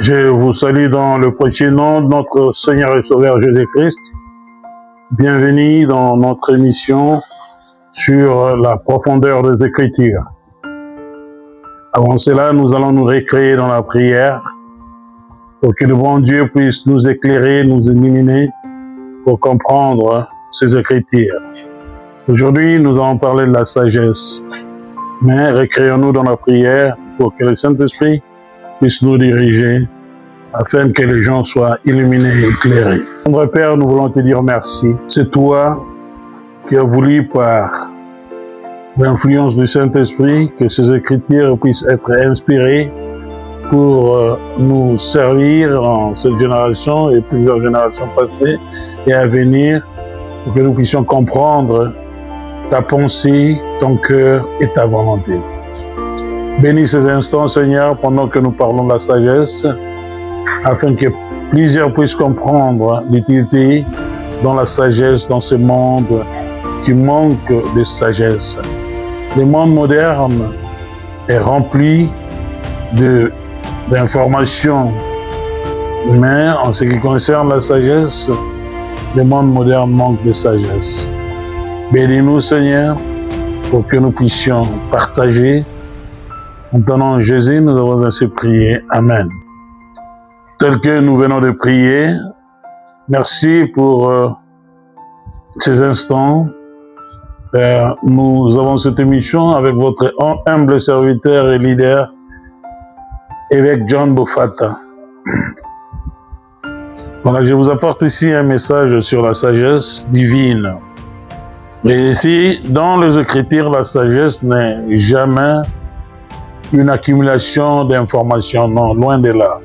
Je vous salue dans le précieux nom de notre Seigneur et Sauveur Jésus-Christ. Bienvenue dans notre émission sur la profondeur des Écritures. Avant cela, nous allons nous récréer dans la prière pour que le bon Dieu puisse nous éclairer, nous illuminer pour comprendre ces Écritures. Aujourd'hui, nous allons parler de la sagesse, mais récréons-nous dans la prière pour que le Saint-Esprit puisse nous diriger afin que les gens soient illuminés et éclairés. Notre Père, nous voulons te dire merci. C'est toi qui as voulu par l'influence du Saint-Esprit que ces Écritures puissent être inspirées pour nous servir en cette génération et plusieurs générations passées et à venir, pour que nous puissions comprendre ta pensée, ton cœur et ta volonté. Bénis ces instants, Seigneur, pendant que nous parlons de la sagesse, afin que plusieurs puissent comprendre l'utilité dans la sagesse, dans ce monde qui manque de sagesse. Le monde moderne est rempli d'informations, mais en ce qui concerne la sagesse, le monde moderne manque de sagesse. Bénis-nous, Seigneur, pour que nous puissions partager. En ton nom Jésus, nous avons ainsi prié. Amen. Tel que nous venons de prier, merci pour ces instants. Nous avons cette émission avec votre humble serviteur et leader, évêque John Bofata. Voilà, je vous apporte ici un message sur la sagesse divine. Et ici, dans les Écritures, la sagesse n'est jamais une accumulation d'informations, non, loin de là.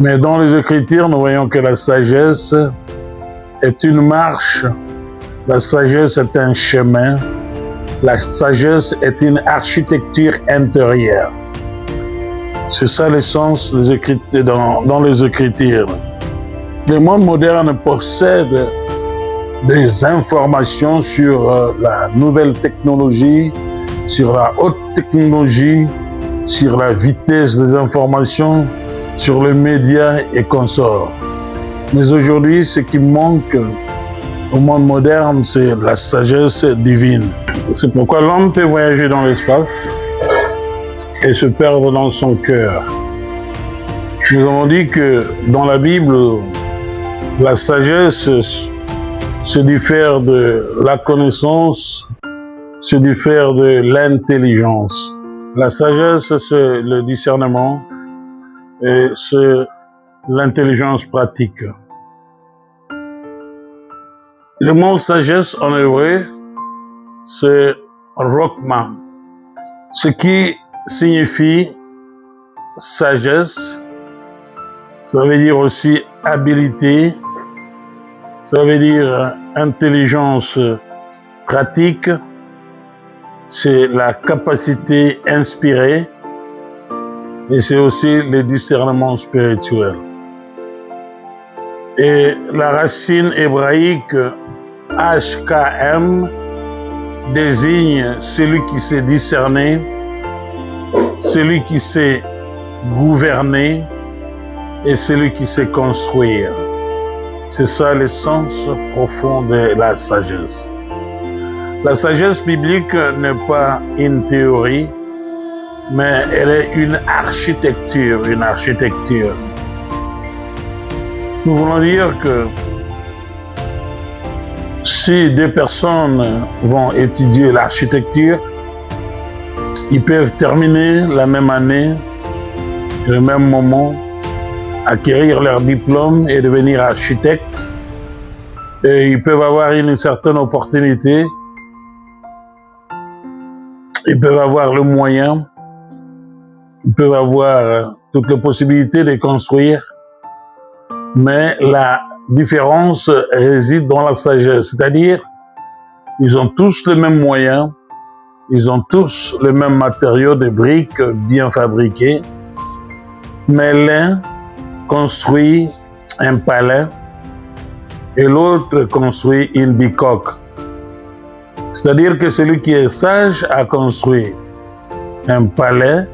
Mais dans les Écritures, nous voyons que la sagesse est une marche, la sagesse est un chemin, la sagesse est une architecture intérieure. C'est ça l'essence des Écritures, dans les Écritures. Le monde moderne possède des informations sur la nouvelle technologie, sur la haute technologie, sur la vitesse des informations, sur les médias et consorts. Mais aujourd'hui, ce qui manque au monde moderne, c'est la sagesse divine. C'est pourquoi l'homme peut voyager dans l'espace et se perdre dans son cœur. Nous avons dit que dans la Bible, la sagesse se diffère de la connaissance, se diffère de l'intelligence. La sagesse, c'est le discernement et c'est l'intelligence pratique. Le mot sagesse en hébreu, c'est rokma, ce qui signifie sagesse. Ça veut dire aussi habilité, ça veut dire intelligence pratique, c'est la capacité inspirée et c'est aussi le discernement spirituel. Et la racine hébraïque HKM désigne celui qui sait discerner, celui qui sait gouverner et celui qui sait construire. C'est ça l'essence profonde de la sagesse. La sagesse biblique n'est pas une théorie, mais elle est une architecture, Nous voulons dire que si deux personnes vont étudier l'architecture, ils peuvent terminer la même année, le même moment, acquérir leur diplôme et devenir architecte. Et ils peuvent avoir une certaine opportunité, ils peuvent avoir le moyen, ils peuvent avoir toutes les possibilités de construire, mais la différence réside dans la sagesse, c'est-à-dire ils ont tous les mêmes moyens, ils ont tous les mêmes matériaux de briques bien fabriqués, mais l'un construit un palais et l'autre construit une bicoque. C'est-à-dire que celui qui est sage a construit un palais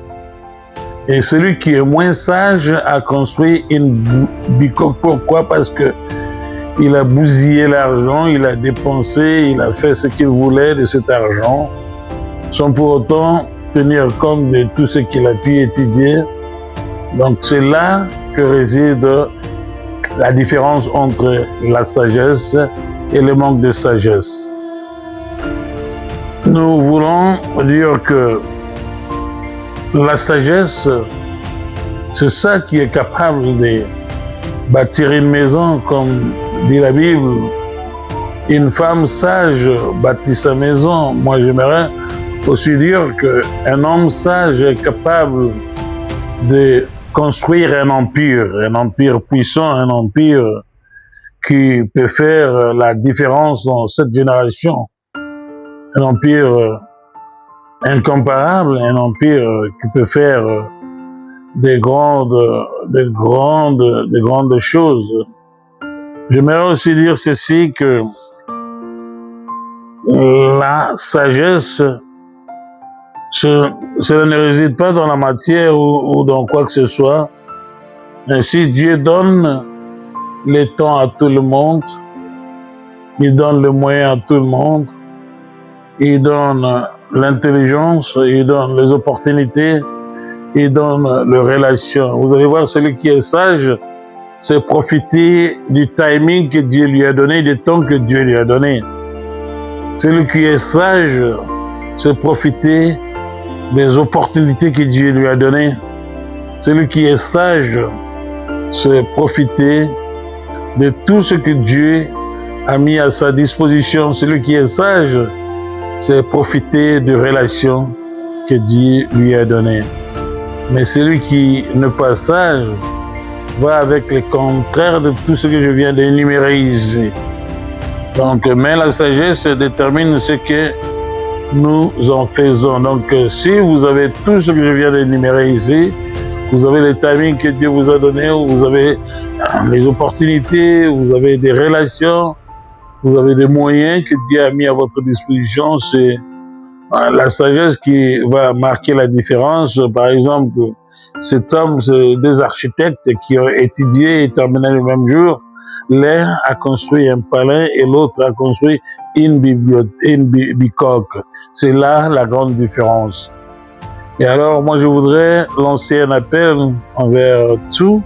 Et celui qui est moins sage a construit une bicoque. Pourquoi? Parce que il a bousillé l'argent, il a dépensé, il a fait ce qu'il voulait de cet argent, sans pour autant tenir compte de tout ce qu'il a pu étudier. Donc c'est là que réside la différence entre la sagesse et le manque de sagesse. Nous voulons dire que la sagesse, c'est ça qui est capable de bâtir une maison, comme dit la Bible. Une femme sage bâtit sa maison. Moi, j'aimerais aussi dire qu'un homme sage est capable de construire un empire puissant, un empire qui peut faire la différence dans cette génération. Un empire incomparable, un empire qui peut faire des grandes choses. J'aimerais aussi dire ceci, que la sagesse, cela ne réside pas dans la matière ou dans quoi que ce soit. Ainsi, Dieu donne le temps à tout le monde, il donne le moyen à tout le monde, il donne l'intelligence, il donne les opportunités, il donne les relations. Vous allez voir, celui qui est sage, c'est profiter du timing que Dieu lui a donné, du temps que Dieu lui a donné. Celui qui est sage, c'est profiter des opportunités que Dieu lui a données. Celui qui est sage, c'est profiter de tout ce que Dieu a mis à sa disposition. Celui qui est sage, c'est profiter des relations que Dieu lui a données. Mais celui qui n'est pas sage va avec le contraire de tout ce que je viens d'énumérer ici. Donc, mais la sagesse détermine ce que nous en faisons. Donc, si vous avez tout ce que je viens d'énumérer ici, vous avez le timing que Dieu vous a donné, vous avez les opportunités, vous avez des relations, vous avez des moyens que Dieu a mis à votre disposition, c'est la sagesse qui va marquer la différence. Par exemple, cet homme, c'est des architectes qui ont étudié et terminé le même jour. L'un a construit un palais et l'autre a construit une bicoque. C'est là la grande différence. Et alors, moi, je voudrais lancer un appel envers tous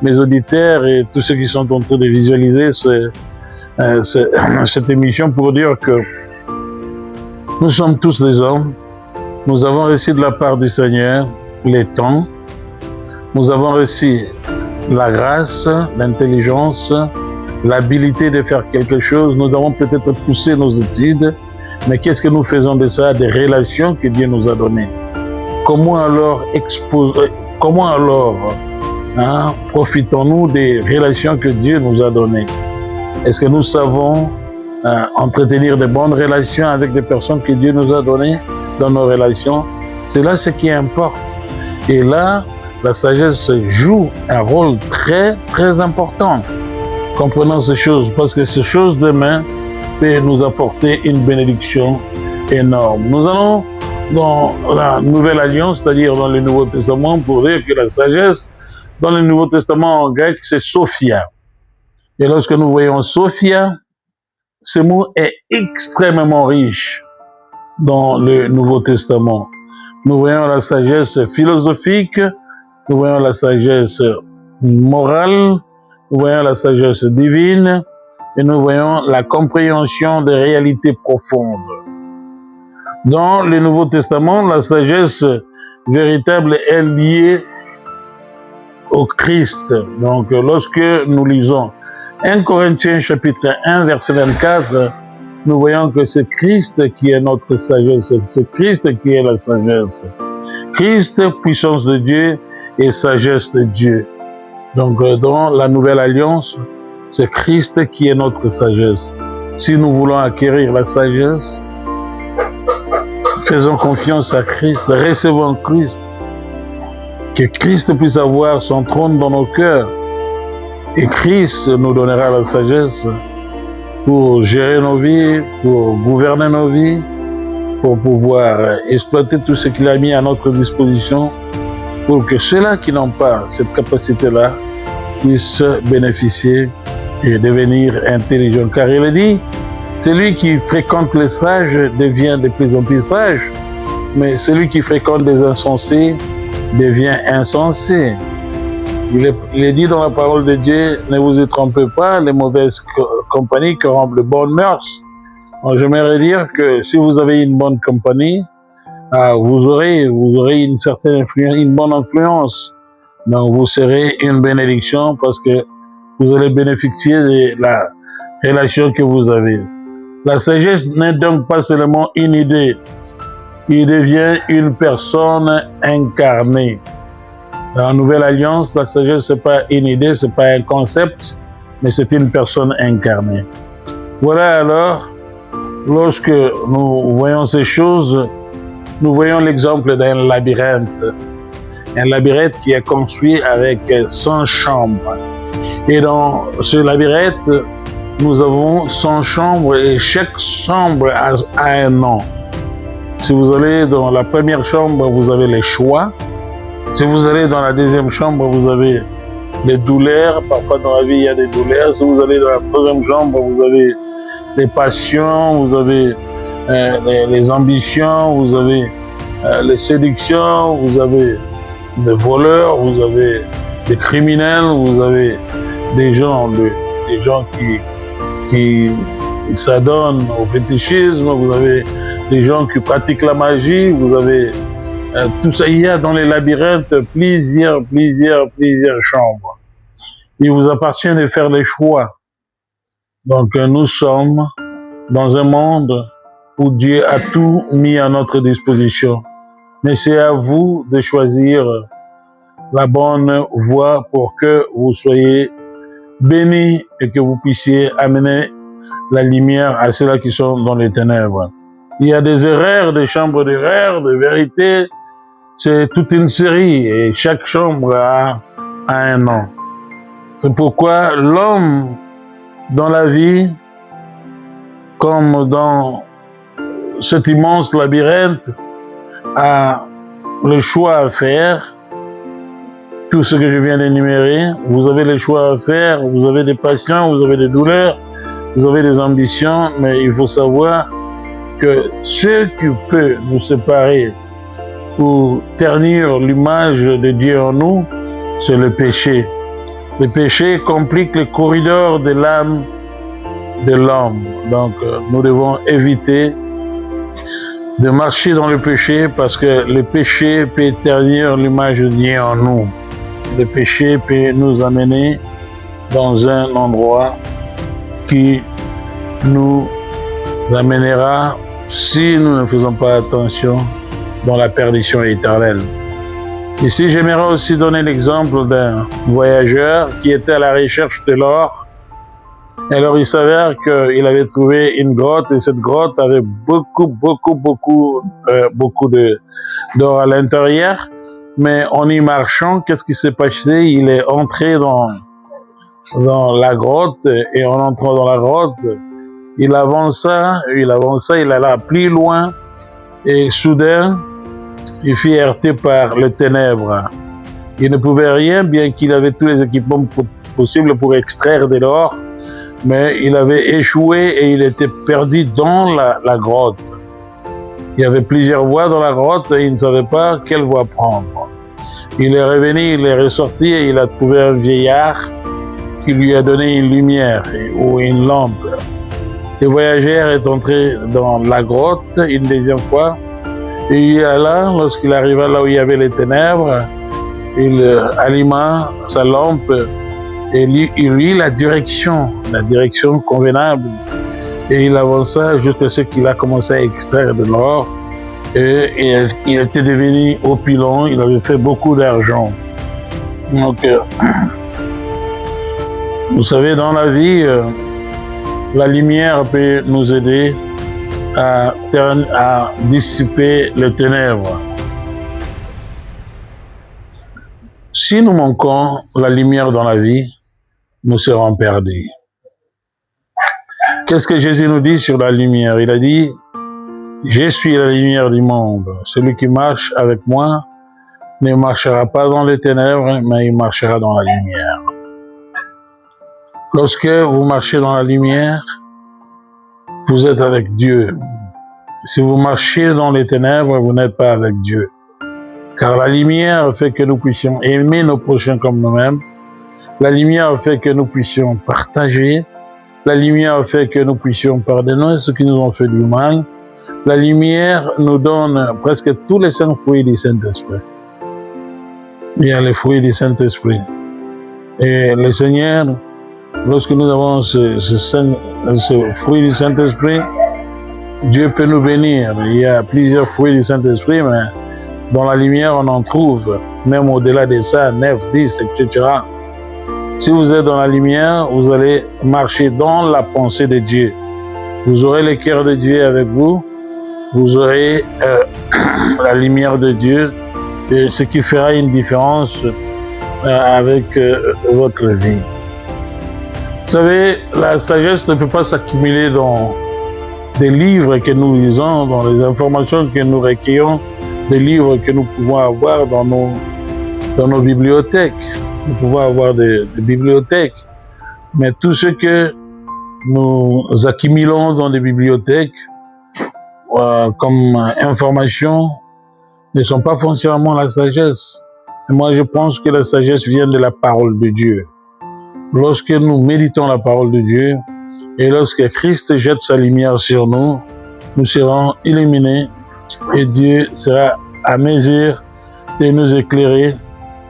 mes auditeurs et tous ceux qui sont en train de visualiser cette émission pour dire que nous sommes tous des hommes. Nous avons reçu de la part du Seigneur les temps. Nous avons reçu la grâce, l'intelligence, l'habilité de faire quelque chose. Nous avons peut-être poussé nos études, mais qu'est-ce que nous faisons de ça? Des relations que Dieu nous a données. Comment alors profitons-nous des relations que Dieu nous a données? Est-ce que nous savons entretenir de bonnes relations avec des personnes que Dieu nous a données dans nos relations? C'est là ce qui importe. Et là, la sagesse joue un rôle très, très important. Comprenons ces choses, parce que ces choses demain peuvent nous apporter une bénédiction énorme. Nous allons dans la Nouvelle Alliance, c'est-à-dire dans le Nouveau Testament, pour dire que la sagesse, dans le Nouveau Testament en grec, c'est Sophia. Et lorsque nous voyons Sophia, ce mot est extrêmement riche dans le Nouveau Testament. Nous voyons la sagesse philosophique, nous voyons la sagesse morale, nous voyons la sagesse divine et nous voyons la compréhension des réalités profondes. Dans le Nouveau Testament, la sagesse véritable est liée au Christ. Donc, lorsque nous lisons 1 Corinthiens chapitre 1, verset 24, nous voyons que c'est Christ qui est notre sagesse, c'est Christ qui est la sagesse. Christ, puissance de Dieu et sagesse de Dieu. Donc, dans la Nouvelle Alliance, c'est Christ qui est notre sagesse. Si nous voulons acquérir la sagesse, faisons confiance à Christ, recevons Christ, que Christ puisse avoir son trône dans nos cœurs. Et Christ nous donnera la sagesse pour gérer nos vies, pour gouverner nos vies, pour pouvoir exploiter tout ce qu'il a mis à notre disposition pour que ceux-là qui n'ont pas cette capacité-là puissent bénéficier et devenir intelligents. Car il est dit, celui qui fréquente les sages devient de plus en plus sage, mais celui qui fréquente des insensés devient insensé. Il est dit dans la parole de Dieu, ne vous y trompez pas, les mauvaises compagnies corrompent les bonnes mœurs. Donc, j'aimerais dire que si vous avez une bonne compagnie, vous aurez une certaine influence, une bonne influence. Donc vous serez une bénédiction parce que vous allez bénéficier de la relation que vous avez. La sagesse n'est donc pas seulement une idée, il devient une personne incarnée. Dans la Nouvelle Alliance, la sagesse, c'est pas une idée, c'est pas un concept, mais c'est une personne incarnée. Voilà alors, lorsque nous voyons ces choses, nous voyons l'exemple d'un labyrinthe. Un labyrinthe qui est construit avec 100 chambres. Et dans ce labyrinthe, nous avons 100 chambres et chaque chambre a un nom. Si vous allez dans la première chambre, vous avez les choix. Si vous allez dans la deuxième chambre, vous avez les douleurs. Parfois dans la vie, il y a des douleurs. Si vous allez dans la troisième chambre, vous avez les passions, vous avez les ambitions, vous avez les séductions, vous avez des voleurs, vous avez des criminels, vous avez des gens qui s'adonnent au fétichisme, vous avez des gens qui pratiquent la magie, vous avez tout ça. Il y a dans les labyrinthes plusieurs chambres. Il vous appartient de faire les choix. Donc nous sommes dans un monde où Dieu a tout mis à notre disposition. Mais c'est à vous de choisir la bonne voie pour que vous soyez bénis et que vous puissiez amener la lumière à ceux-là qui sont dans les ténèbres. Il y a des erreurs, des chambres d'erreurs, de vérité. C'est toute une série et chaque chambre a un nom. C'est pourquoi l'homme dans la vie, comme dans cet immense labyrinthe, a le choix à faire. Tout ce que je viens d'énumérer, vous avez le choix à faire, vous avez des passions, vous avez des douleurs, vous avez des ambitions, mais il faut savoir que ce qui peut nous séparer ou ternir l'image de Dieu en nous, c'est le péché. Le péché complique les corridors de l'âme de l'homme. Donc nous devons éviter de marcher dans le péché parce que le péché peut ternir l'image de Dieu en nous. Le péché peut nous amener dans un endroit qui nous amènera, si nous ne faisons pas attention, dans la perdition éternelle. Ici, j'aimerais aussi donner l'exemple d'un voyageur qui était à la recherche de l'or. Alors, il s'avère qu'il avait trouvé une grotte et cette grotte avait beaucoup d'or à l'intérieur. Mais en y marchant, qu'est-ce qui s'est passé? Il est entré dans la grotte et en entrant dans la grotte, il avança, il alla plus loin et soudain, il fut heurté par les ténèbres. Il ne pouvait rien, bien qu'il avait tous les équipements possibles pour extraire de l'or, mais il avait échoué et il était perdu dans la grotte. Il y avait plusieurs voies dans la grotte et il ne savait pas quelle voie prendre. Il est revenu, il est ressorti et il a trouvé un vieillard qui lui a donné une lumière ou une lampe. Le voyageur est entré dans la grotte une deuxième fois et là, lorsqu'il arriva là où il y avait les ténèbres, il alluma sa lampe et il vit la direction convenable. Et il avança jusqu'à ce qu'il a commencé à extraire de l'or. Et il était devenu opulent, il avait fait beaucoup d'argent. Donc, vous savez, dans la vie, la lumière peut nous aider à dissiper les ténèbres. Si nous manquons la lumière dans la vie, nous serons perdus. Qu'est-ce que Jésus nous dit sur la lumière? Il a dit, je suis la lumière du monde. Celui qui marche avec moi ne marchera pas dans les ténèbres, mais il marchera dans la lumière. Lorsque vous marchez dans la lumière, vous êtes avec Dieu. Si vous marchez dans les ténèbres, vous n'êtes pas avec Dieu. Car la lumière fait que nous puissions aimer nos prochains comme nous-mêmes. La lumière fait que nous puissions partager. La lumière fait que nous puissions pardonner ceux qui nous ont fait du mal. La lumière nous donne presque tous les 5 fruits du Saint-Esprit. Il y a les fruits du Saint-Esprit. Et le Seigneur, lorsque nous avons ce fruit du Saint-Esprit, Dieu peut nous bénir. Il y a plusieurs fruits du Saint-Esprit, mais dans la lumière, on en trouve, même au-delà de ça, 9, 10, etc. Si vous êtes dans la lumière, vous allez marcher dans la pensée de Dieu. Vous aurez le cœur de Dieu avec vous, vous aurez la lumière de Dieu, et ce qui fera une différence avec votre vie. Vous savez, la sagesse ne peut pas s'accumuler dans des livres que nous lisons, dans les informations que nous recueillons, des livres que nous pouvons avoir dans nos bibliothèques. Nous pouvons avoir des bibliothèques, mais tout ce que nous accumulons dans des bibliothèques comme information ne sont pas foncièrement la sagesse. Et moi, je pense que la sagesse vient de la parole de Dieu. Lorsque nous méditons la parole de Dieu et lorsque Christ jette sa lumière sur nous, nous serons illuminés et Dieu sera à mesure de nous éclairer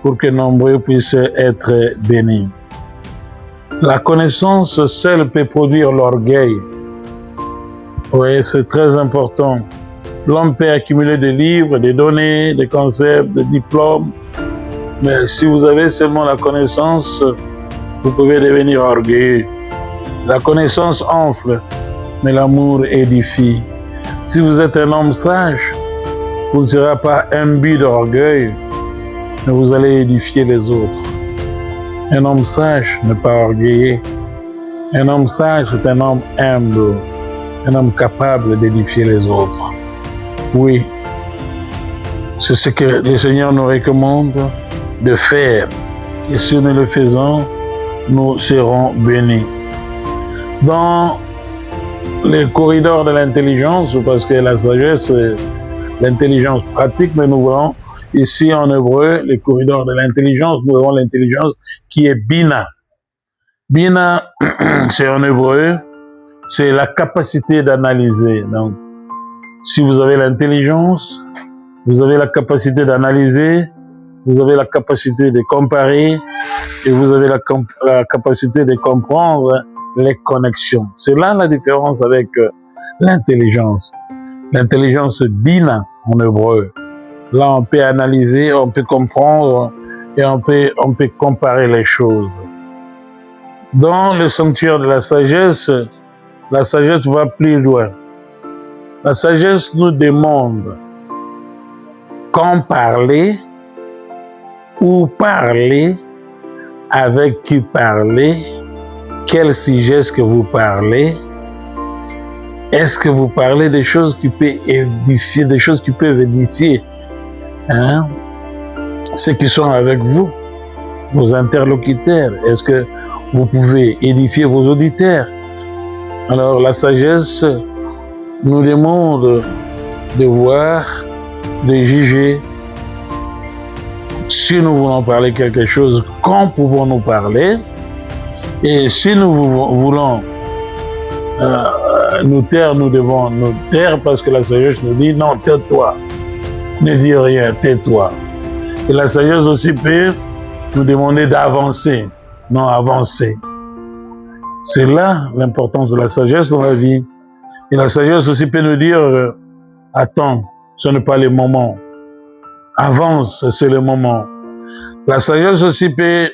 pour que nombreux puissent être bénis. La connaissance seule peut produire l'orgueil. Oui, c'est très important. L'homme peut accumuler des livres, des données, des concepts, des diplômes, mais si vous avez seulement la connaissance, vous pouvez devenir orgueilleux. La connaissance enfle, mais l'amour édifie. Si vous êtes un homme sage, vous ne serez pas imbu d'orgueil, mais vous allez édifier les autres. Un homme sage n'est pas orgueilleux. Un homme sage est un homme humble, un homme capable d'édifier les autres. Oui, c'est ce que le Seigneur nous recommande de faire. Et si nous le faisons, nous serons bénis. Dans les corridors de l'intelligence, parce que la sagesse, c'est l'intelligence pratique, mais nous voulons ici en hébreu, les corridors de l'intelligence, nous avons l'intelligence qui est Bina. Bina, c'est en hébreu, c'est la capacité d'analyser. Donc, si vous avez l'intelligence, vous avez la capacité d'analyser, vous avez la capacité de comparer et vous avez la capacité de comprendre les connexions. C'est là la différence avec l'intelligence. L'intelligence Bina en hébreu. Là, on peut analyser, on peut comprendre et on peut comparer les choses. Dans le sanctuaire de la sagesse va plus loin. La sagesse nous demande quand parler, où parler, avec qui parler, quel sujet est-ce que vous parlez. Est-ce que vous parlez des choses qui peuvent édifier, des choses qui peuvent édifier ceux qui sont avec vous, vos interlocuteurs? Est-ce que vous pouvez édifier vos auditeurs? Alors la sagesse nous demande de voir, de juger. Si nous voulons parler quelque chose, quand pouvons-nous parler? Et si nous voulons nous taire, nous devons nous taire parce que la sagesse nous dit non, tais-toi, ne dis rien, tais-toi. Et la sagesse aussi peut nous demander d'avancer, non avancer. C'est là l'importance de la sagesse dans la vie. Et la sagesse aussi peut nous dire attends, ce n'est pas le moment. Avance, c'est le moment. La sagesse aussi peut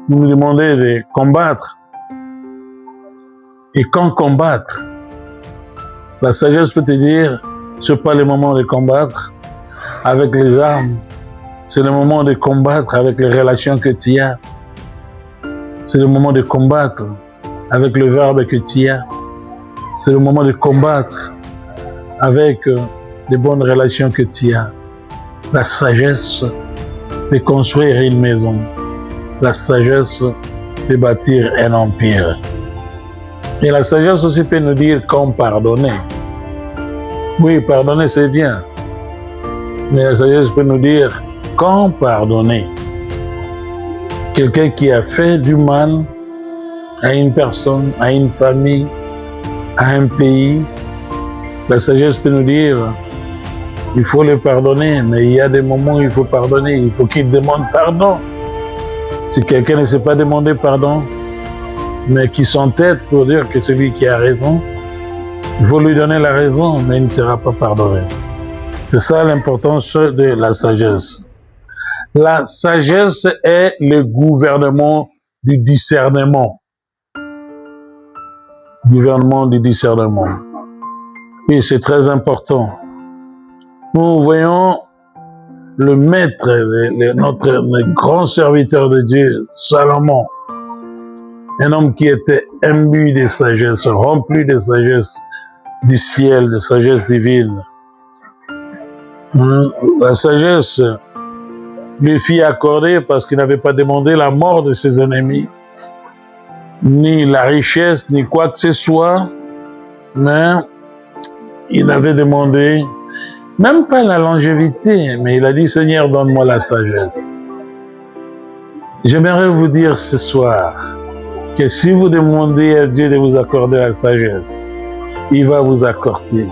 nous demander de combattre. Et quand combattre? La sagesse peut te dire, ce n'est pas le moment de combattre avec les armes. C'est le moment de combattre avec les relations que tu as. C'est le moment de combattre avec le verbe que tu as. C'est le moment de combattre avec les bonnes relations que tu as. La sagesse peut construire une maison. La sagesse peut bâtir un empire. Et la sagesse aussi peut nous dire quand pardonner. Oui, pardonner c'est bien. Mais la sagesse peut nous dire quand pardonner. Quelqu'un qui a fait du mal à une personne, à une famille, à un pays, la sagesse peut nous dire il faut le pardonner, mais il y a des moments où il faut pardonner, il faut qu'il demande pardon. Si quelqu'un ne sait pas demander pardon, mais qui s'entête pour dire que celui qui a raison, il faut lui donner la raison, mais il ne sera pas pardonné. C'est ça l'importance de la sagesse. La sagesse est le gouvernement du discernement. Gouvernement du discernement. Oui, c'est très important. Nous voyons le maître, notre grand serviteur de Dieu, Salomon, un homme qui était imbu de sagesse, rempli de sagesse du ciel, de sagesse divine. La sagesse lui fut accordée parce qu'il n'avait pas demandé la mort de ses ennemis, ni la richesse, ni quoi que ce soit, mais il avait demandé, même pas la longévité, mais il a dit, Seigneur, donne-moi la sagesse. J'aimerais vous dire ce soir que si vous demandez à Dieu de vous accorder la sagesse, il va vous accorder.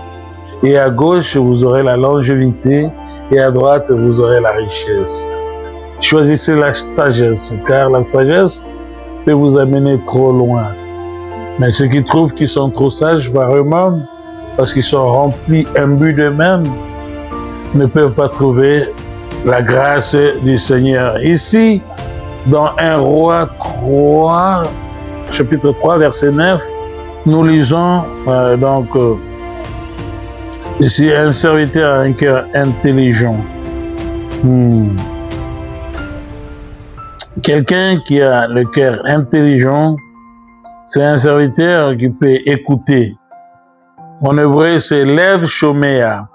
Et à gauche, vous aurez la longévité, et à droite, vous aurez la richesse. Choisissez la sagesse, car la sagesse peut vous amener trop loin. Mais ceux qui trouvent qu'ils sont trop sages par eux-mêmes, parce qu'ils sont remplis, imbus d'eux-mêmes, ne peuvent pas trouver la grâce du Seigneur. Ici, dans 1 Roi 3, chapitre 3, verset 9, nous lisons ici, un serviteur a un cœur intelligent. Quelqu'un qui a le cœur intelligent, c'est un serviteur qui peut écouter. En hébreu, c'est Lev Shomea.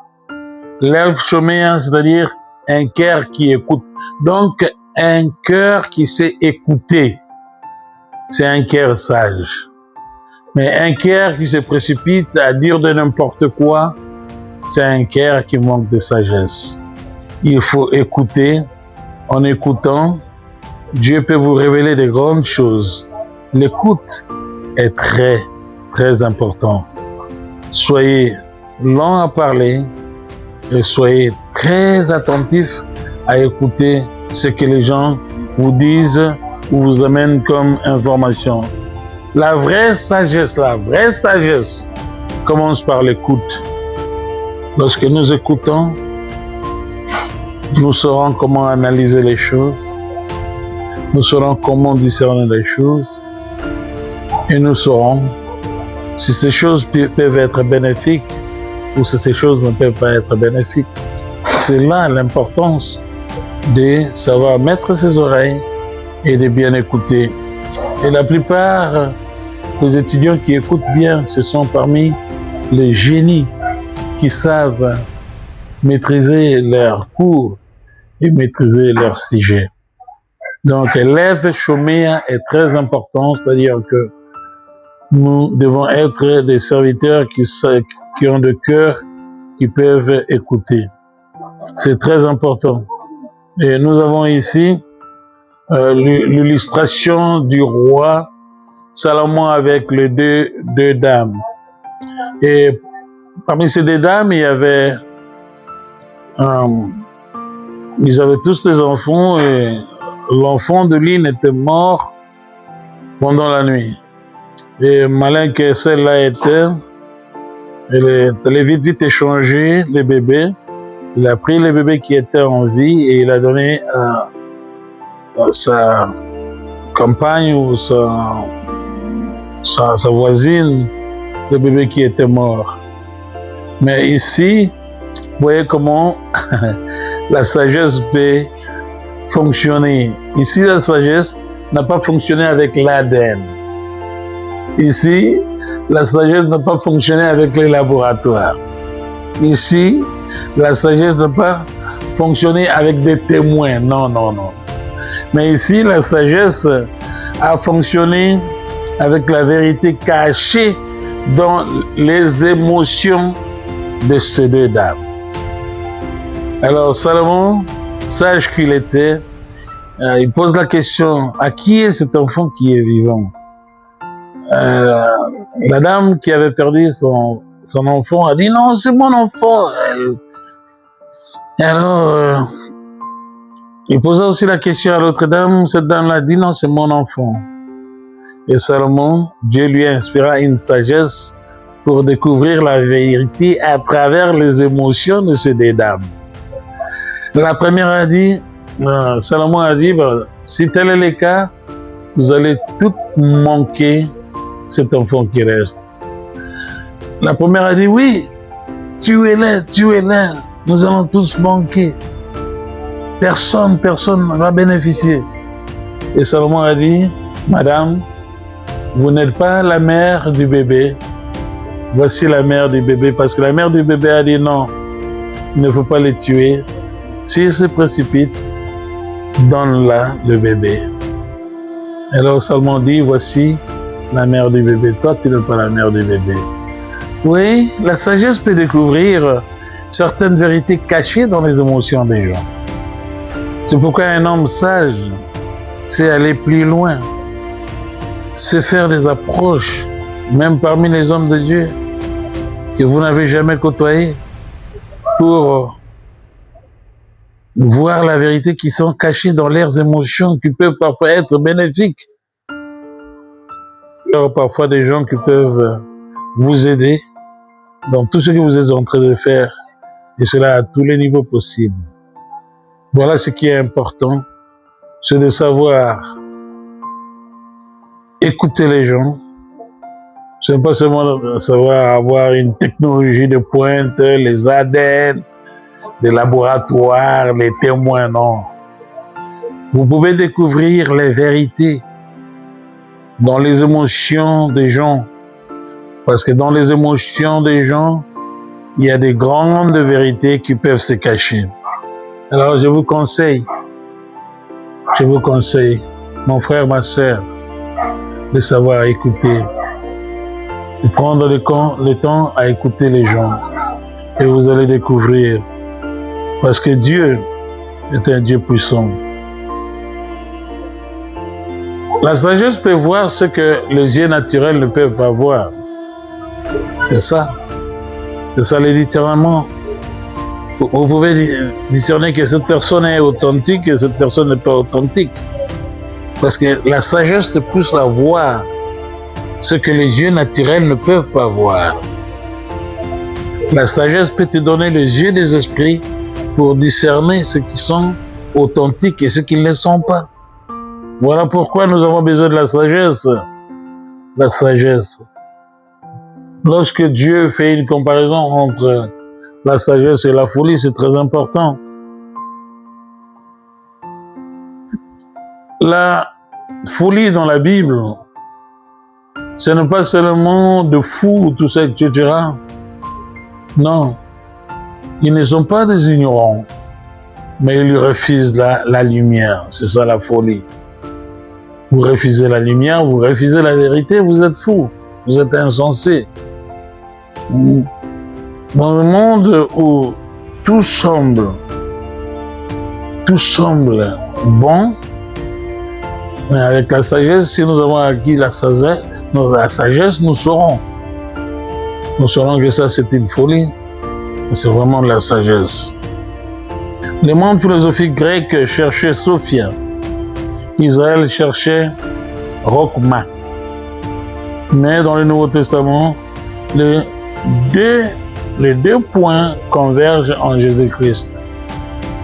Lev Shomea, c'est-à-dire un cœur qui écoute. Donc, un cœur qui sait écouter, c'est un cœur sage. Mais un cœur qui se précipite à dire de n'importe quoi, c'est un cœur qui manque de sagesse. Il faut écouter. En écoutant, Dieu peut vous révéler de grandes choses. L'écoute est très, très important. Soyez lents à parler et soyez très attentifs à écouter ce que les gens vous disent ou vous amènent comme information. La vraie sagesse commence par l'écoute. Lorsque nous écoutons, nous saurons comment analyser les choses, nous saurons comment discerner les choses, et nous saurons si ces choses peuvent être bénéfiques ou si ces choses ne peuvent pas être bénéfiques. C'est là l'importance de savoir mettre ses oreilles et de bien écouter. Et la plupart des étudiants qui écoutent bien, ce sont parmi les génies qui savent maîtriser leurs cours et maîtriser leur sujet. Donc, Lev Shomea est très important, c'est-à-dire que nous devons être des serviteurs qui ont de cœur, qui peuvent écouter. C'est très important. Et nous avons ici l'illustration du roi Salomon avec les deux dames. Et parmi ces deux dames, il y avait ils avaient tous des enfants et l'enfant de l'une était mort pendant la nuit. Et malin que celle-là était, elle est allée vite échanger les bébés. Il a pris les bébés qui étaient en vie et il a donné à sa compagne ou sa voisine le bébé qui était mort. Mais ici, vous voyez comment la sagesse peut fonctionner. Ici, la sagesse n'a pas fonctionné avec l'ADN. Ici, la sagesse n'a pas fonctionné avec les laboratoires. Ici, la sagesse n'a pas fonctionné avec des témoins. Non, non, non. Mais ici, la sagesse a fonctionné avec la vérité cachée dans les émotions de ces deux dames. Alors Salomon, sage qu'il était, il pose la question, à qui est cet enfant qui est vivant? La dame qui avait perdu son enfant a dit, non, c'est mon enfant. Alors, il posa aussi la question à l'autre dame, cette dame-là a dit, non, c'est mon enfant. Et Salomon, Dieu lui inspira une sagesse pour découvrir la vérité à travers les émotions de ces deux dames. La première a dit, Salomon a dit, si tel est le cas, vous allez tout manquer cet enfant qui reste. La première a dit, oui, tuez-le, nous allons tous manquer. Personne ne va bénéficier. Et Salomon a dit, madame, vous n'êtes pas la mère du bébé, voici la mère du bébé, parce que la mère du bébé a dit non, il ne faut pas les tuer. S'il se précipite, donne-la le bébé. Alors Salomon dit, voici la mère du bébé, toi tu n'es pas la mère du bébé. Oui, la sagesse peut découvrir certaines vérités cachées dans les émotions des gens. C'est pourquoi un homme sage, c'est aller plus loin, c'est faire des approches, même parmi les hommes de Dieu, que vous n'avez jamais côtoyés, pour voir la vérité qui sont cachées dans leurs émotions, qui peuvent parfois être bénéfiques. Il y a parfois des gens qui peuvent vous aider dans tout ce que vous êtes en train de faire, et cela à tous les niveaux possibles. Voilà ce qui est important, c'est de savoir écouter les gens. Ce n'est pas seulement de savoir avoir une technologie de pointe, les ADN, des laboratoires, les témoins, non. Vous pouvez découvrir les vérités dans les émotions des gens. Parce que dans les émotions des gens, il y a des grandes vérités qui peuvent se cacher. Alors je vous conseille, mon frère, ma sœur, de savoir écouter, de prendre le temps à écouter les gens. Et vous allez découvrir, parce que Dieu est un Dieu puissant. La sagesse peut voir ce que les yeux naturels ne peuvent pas voir. C'est ça le discernement. Vous pouvez discerner que cette personne est authentique et cette personne n'est pas authentique. Parce que la sagesse te pousse à voir ce que les yeux naturels ne peuvent pas voir. La sagesse peut te donner les yeux des esprits pour discerner ce qui sont authentiques et ce qui ne le sont pas. Voilà pourquoi nous avons besoin de la sagesse. La sagesse. Lorsque Dieu fait une comparaison entre la sagesse et la folie, c'est très important. La folie dans la Bible, ce n'est pas seulement de fous, tout ça, etc. Non, ils ne sont pas des ignorants, mais ils refusent la lumière. C'est ça la folie. Vous refusez la lumière, vous refusez la vérité, vous êtes fous, vous êtes insensés. Dans le monde où tout semble bon, mais avec la sagesse, si nous avons acquis la sagesse, nous saurons que ça c'est une folie, c'est vraiment de la sagesse. Le monde philosophique grec cherchait Sophia, Israël cherchait Rokma, mais dans le Nouveau Testament, les deux points convergent en Jésus-Christ.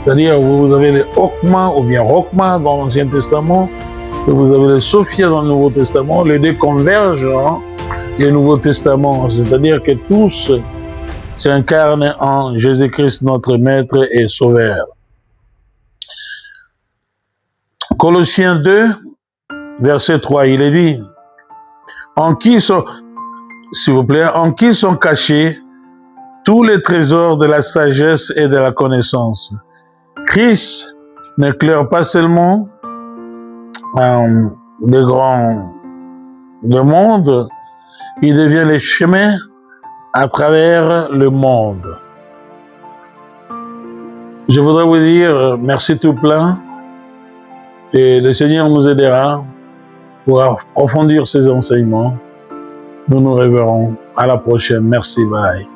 C'est-à-dire, vous avez le Okma ou bien Rokma dans l'Ancien Testament, et vous avez le Sophia dans le Nouveau Testament. Les deux convergent dans le Nouveau Testament. C'est-à-dire que tous s'incarnent en Jésus-Christ, notre Maître et Sauveur. Colossiens 2, verset 3, il est dit, en qui sont cachés tous les trésors de la sagesse et de la connaissance. Christ n'éclaire pas seulement les grands du monde, il devient le chemin à travers le monde. Je voudrais vous dire merci tout plein et le Seigneur nous aidera pour approfondir ces enseignements. Nous nous reverrons à la prochaine. Merci, bye.